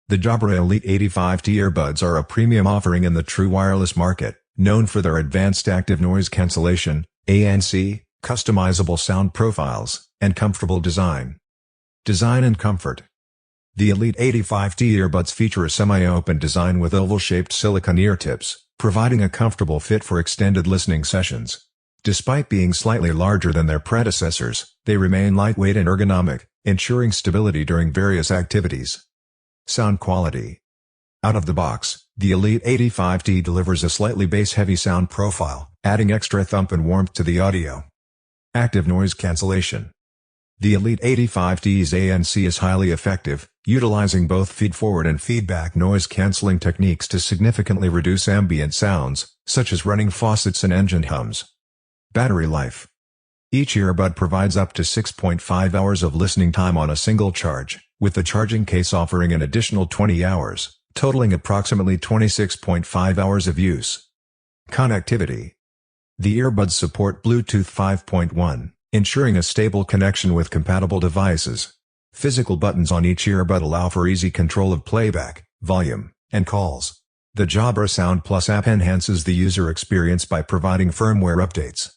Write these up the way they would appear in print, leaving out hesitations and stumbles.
The Jabra Elite 85T earbuds are a premium offering in the true wireless market, known for their advanced active noise cancellation, ANC, customizable sound profiles, and comfortable design. Design and comfort. The Elite 85T earbuds feature a semi-open design with oval-shaped silicone ear tips, providing a comfortable fit for extended listening sessions. Despite being slightly larger than their predecessors, they remain lightweight and ergonomic, ensuring stability during various activities. Sound quality. Out of the box, the Elite 85T delivers a slightly bass-heavy sound profile, adding extra thump and warmth to the audio. Active noise cancellation. The Elite 85T's ANC is highly effective, utilizing both feed-forward and feedback noise-canceling techniques to significantly reduce ambient sounds, such as running faucets and engine hums. Battery life. Each earbud provides up to 6.5 hours of listening time on a single charge, with the charging case offering an additional 20 hours, totaling approximately 26.5 hours of use. Connectivity. The earbuds support Bluetooth 5.1, ensuring a stable connection with compatible devices. Physical buttons on each earbud allow for easy control of playback, volume, and calls. The Jabra Sound Plus app enhances the user experience by providing firmware updates.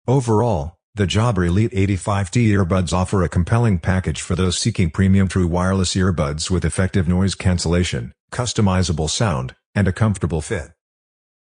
Overall, the Jabra Elite 85T earbuds offer a compelling package for those seeking premium true wireless earbuds with effective noise cancellation, customizable sound, and a comfortable fit.